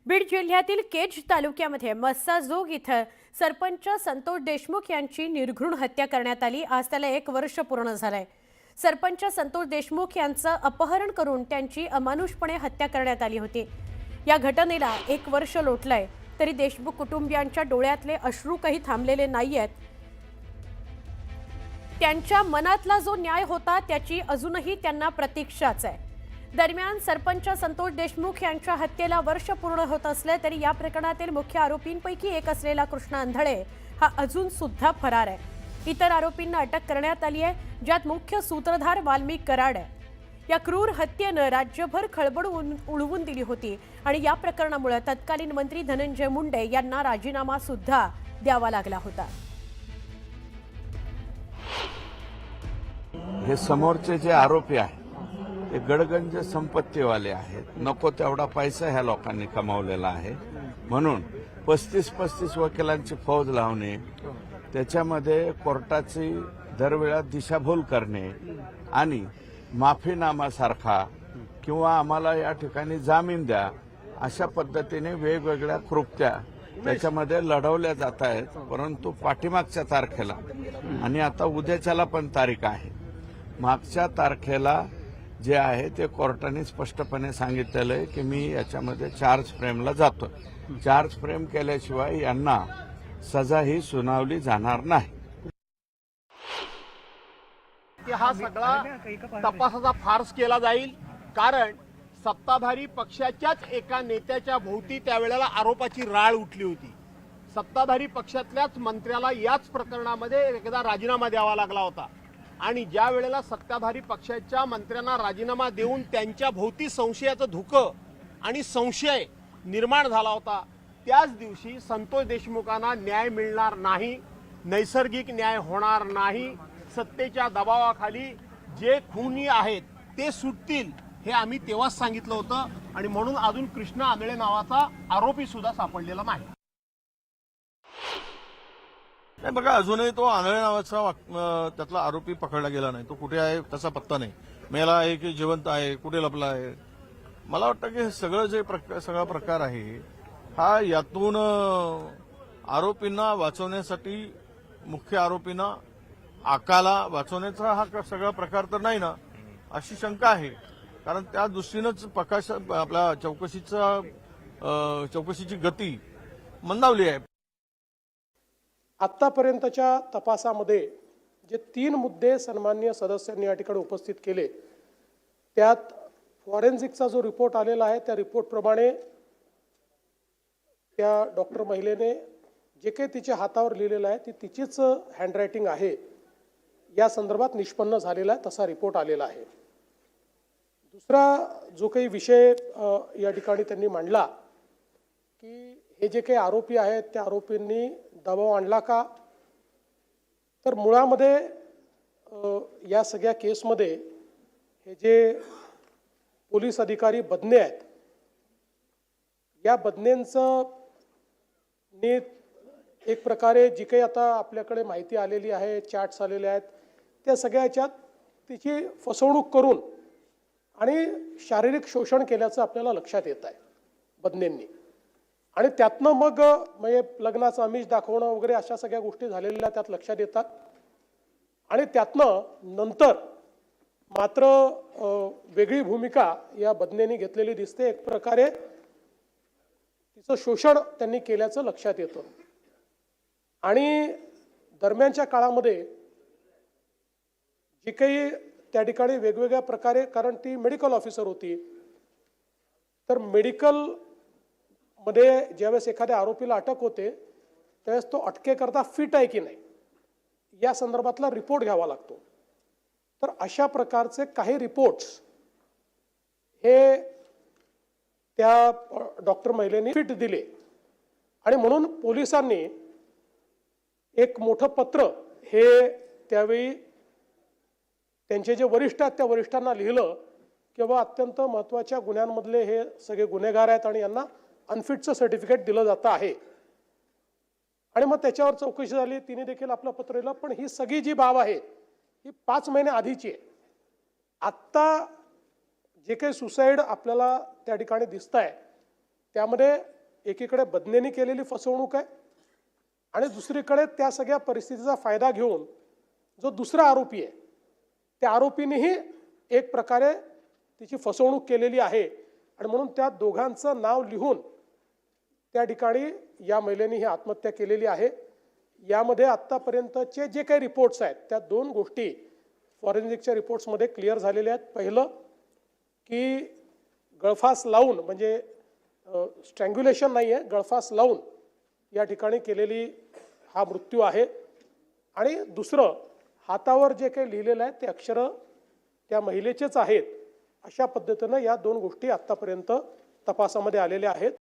बीड जिल्ह्यातील केज तालुक्यामध्ये मस्साजोग इथं सरपंच संतोष देशमुख यांची निर्घृण हत्या करण्यात आली। आज त्याला 1 वर्ष पूर्ण झालंय। सरपंच संतोष देशमुख यांचं अपहरण करून त्यांची अमानुषपणे हत्या करण्यात आली होती। या घटनेला 1 वर्ष लोटलंय, तरी देशमुख कुटुंबियांच्या डोळ्यातले अश्रू काही थांबलेले नाहीयेत। त्यांच्या मनातला जो न्याय होता त्याची अजूनही त्यांना प्रतीक्षाच आहे। दरम्यान सरपंच संतोष देशमुख यांच्या हत्येला वर्ष पूर्ण होत असले तरी या प्रकरणातील मुख्य आरोपींपैकी एक असलेला कृष्णा अंधळे हा अजून सुद्धा फरार आहे। इतर आरोपींना अटक करण्यात आली आहे, ज्यात मुख्य सूत्रधार वाल्मिक कराड आहे। या क्रूर हत्येनं राज्यभर खळबळ उडवून दिली होती आणि या प्रकरणामुळे तत्कालीन मंत्री धनंजय मुंडे यांना राजीनामा सुद्धा द्यावा लागला होता। हे समोरचे जे आरोपी आहेत ते गडगंज संपत्तीवाले आहेत। नको तेवढा पैसा ह्या लोकांनी कमावलेला आहे, म्हणून 35 वकिलांची फौज लावणे, त्याच्यामध्ये कोर्टाची दरवेळा दिशाभूल करणे आणि माफीनामासारखा किंवा आम्हाला या ठिकाणी जामीन द्या अशा पद्धतीने वेगवेगळ्या कृत्या त्याच्यामध्ये लढवल्या जात आहेत। परंतु पाठीमागच्या तारखेला आणि आता उद्याच्याला पण तारीख आहे, मागच्या तारखेला जे आहे ते कोर्टाने स्पष्टपणे सांगितलेलं आहे की मी याच्यामध्ये चार्ज फ्रेमला जातो। चार्ज फ्रेम केल्याशिवाय यांना सजा ही सुनावली जाणार नाही। हा सगळा तपासाचा फार्स केला जाईल, कारण सत्ताधारी पक्षाच्याच एका नेत्याच्या भोवती त्यावेळेला आरोपाची राळ उठली होती। सत्ताधारी पक्षातल्याच मंत्र्याला याच प्रकरणामध्ये एकदा राजीनामा द्यावा लागला होता आणि ज्या वेळेला सत्ताधारी पक्षाच्या मंत्र्यांना राजीनामा देऊन त्यांच्या भोवती संशयाचं धुकं आणि संशय निर्माण झाला होता, त्याच दिवशी संतोष देशमुखांना न्याय मिळणार नाही, नैसर्गिक न्याय होणार नाही, सत्तेच्या दबावाखाली जे खुनी आहेत ते सुटतील हे आम्ही तेव्हाच सांगितलं होतं आणि म्हणून अजून कृष्णा आंधळे नावाचा आरोपी सुद्धा सापडलेला नाही। नाही बघा, अजूनही तो आंधळे नावाचा त्यातला आरोपी पकडला गेला नाही। तो कुठे आहे त्याचा पत्ता नाही, मेला आहे की जिवंत आहे, कुठे लपला आहे। मला वाटतं की सगळं जे सगळा प्रकार आहे हा यातून आरोपींना वाचवण्यासाठी, मुख्य आरोपींना आकाला वाचवण्याचा हा सगळा प्रकार तर नाही ना, अशी शंका आहे। कारण त्या दृष्टीनंच आपल्या चौकशीची गती मंदावली आहे। आत्तापर्यंतच्या तपासामध्ये जे 3 मुद्दे सन्माननीय सदस्यांनी या ठिकाणी उपस्थित केले, त्यात फॉरेन्सिकचा जो रिपोर्ट आलेला आहे त्या रिपोर्टप्रमाणे त्या डॉक्टर महिलेने जे काही तिच्या हातावर लिहिलेलं आहे ती तिचीच हँडरायटिंग आहे या संदर्भात निष्पन्न झालेला आहे, तसा रिपोर्ट आलेला आहे। दुसरा जो काही विषय या ठिकाणी त्यांनी मांडला की हे जे काही आरोपी आहेत त्या आरोपींनी दबाव आणला का, तर मुळामध्ये या सगळ्या केसमध्ये हे जे पोलीस अधिकारी बदने आहेत, या बदनेंचं एक प्रकारे जी काही आता आपल्याकडे माहिती आलेली आहे, चॅट्स आलेले आहेत, त्या सगळ्या ह्याच्यात तिची फसवणूक करून आणि शारीरिक शोषण केल्याचं आपल्याला लक्षात येत आहे बदनेंनी। आणि त्यातनं मग म्हणजे लग्नाचं आमिष दाखवणं वगैरे अशा सगळ्या गोष्टी झालेल्या त्यात लक्षात येतात आणि त्यातनं नंतर मात्र वेगळी भूमिका या बदनेंनी घेतलेली दिसते। एक प्रकारे तिचं शोषण त्यांनी केल्याचं लक्षात येतं आणि दरम्यानच्या काळामध्ये जी काही त्या ठिकाणी वेगवेगळ्या प्रकारे, कारण ती मेडिकल ऑफिसर होती, तर मेडिकल मध्ये ज्यावेळेस एखाद्या आरोपीला अटक होते त्यावेळेस तो अटकेकरता फिट आहे की नाही या संदर्भातला रिपोर्ट घ्यावा लागतो। तर अशा प्रकारचे काही रिपोर्ट्स हे त्या डॉक्टर महिलेने फिट दिले आणि म्हणून पोलिसांनी एक मोठं पत्र हे त्यावेळी त्यांचे जे वरिष्ठ आहेत त्या वरिष्ठांना लिहिलं की बाबा अत्यंत महत्त्वाच्या गुन्ह्यांमधले हे सगळे गुन्हेगार आहेत आणि यांना अनफिटचं सर्टिफिकेट दिलं जातं आहे। आणि मग त्याच्यावर चौकशी झाली, तिने देखील आपलं पत्र लिहिलं, पण ही सगळी जी बाब आहे ही 5 महिने आधीची आहे। आत्ता जे काही सुसाईड आपल्याला त्या ठिकाणी दिसत आहे त्यामध्ये एकीकडे बदनेनी केलेली फसवणूक आहे आणि दुसरीकडे त्या सगळ्या परिस्थितीचा फायदा घेऊन जो दुसरा आरोपी आहे त्या आरोपीनेही एक प्रकारे तिची फसवणूक केलेली आहे आणि म्हणून त्या दोघांचं नाव लिहून त्या ठिकाणी या महिलेने ही आत्महत्या केलेली आहे. यामध्ये आत्तापर्यंतचे जे काही रिपोर्ट्स आहेत त्या दोन गोष्टी फॉरेन्सिकच्या रिपोर्ट्समध्ये क्लिअर झालेल्या आहेत. पहिलं की गळफास लावून म्हणजे स्ट्रँग्युलेशन नाही आहे, गळफास लावून या ठिकाणी केलेली हा मृत्यू आहे. आणि दुसरं हातावर जे काही लिहिलेलं आहे ते अक्षरं त्या महिलेचेच आहेत. अशा पद्धतीनं या दोन गोष्टी आत्तापर्यंत तपासामध्ये आलेल्या आहेत.